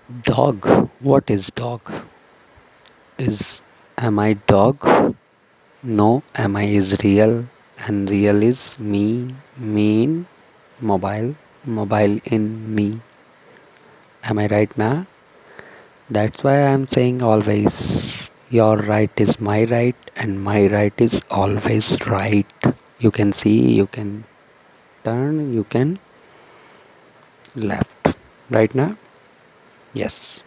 Dog. What is dog? Is am I dog? No, am I is real and real is me, mean mobile, mobile in me. Am I right now? That's why I'm saying always your right is my right and my right is always right. You can see, you can turn, you can left. Right now? Yes.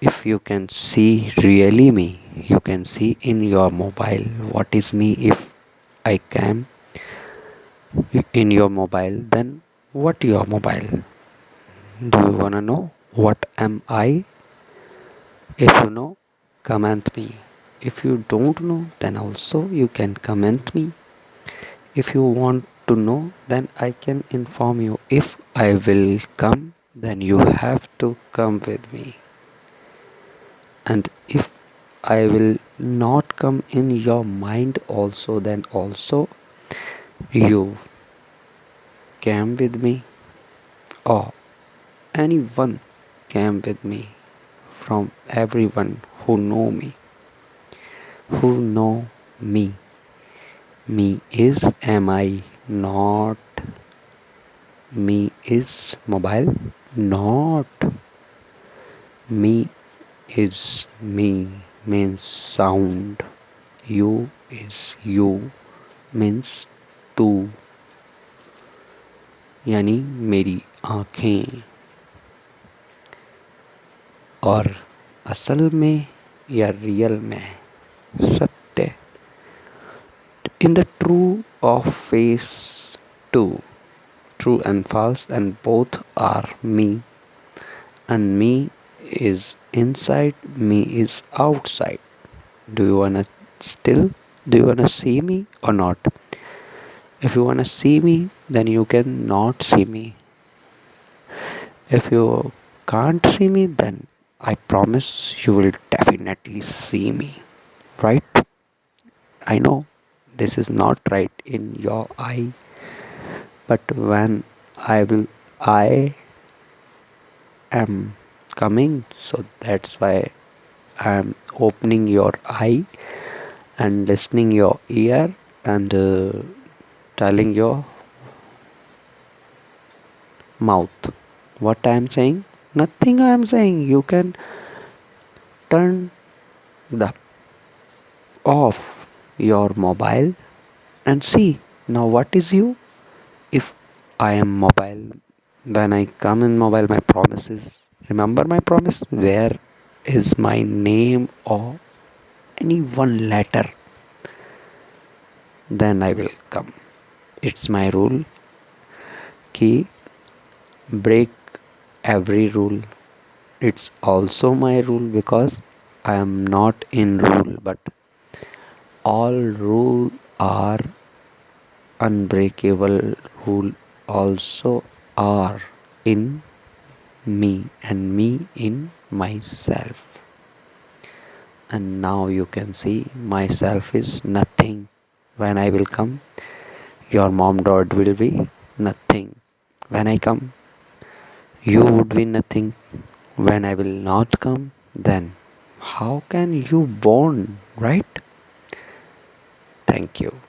If you can see really me, you can see in your mobile what is me. If I can in your mobile, then what your mobile? Do you wanna know what am I? If you know, comment me. If you don't know, then also you can comment me. If you want to know, then I can inform you. If I will come, then you have to come with me. And if I will not come in your mind also, then also you came with me, or anyone came with me, from everyone who know me, who know me. Me is am I not? Me is mobile? Not. Me is me means sound. You is you means तू, यानी मेरी आँखें. और असल में या real में सत्य. In the true of face too, true and false, and both are me. And me is inside, me is outside. Do you wanna still? Do you wanna see me or not? If you wanna see me, then you can not see me. If you can't see me, then I promise you will definitely see me. Right? I know this is not right in your eye, but when I am coming, so that's why I am opening your eye and listening your ear and telling your mouth what I am saying. Nothing I am saying. You can turn the off your mobile and see now what is you. If I am mobile, when I come in mobile, my promise is, remember my promise, where is my name or any one letter, then I will come. It's my rule ki break every rule. It's also my rule because I am not in rule, but all rule are unbreakable. Rule also are in me and me in myself. And now you can see myself is nothing. When I will come, your mom dad will be nothing. When I come, you would be nothing. When I will not come, then how can you born, right? Thank you.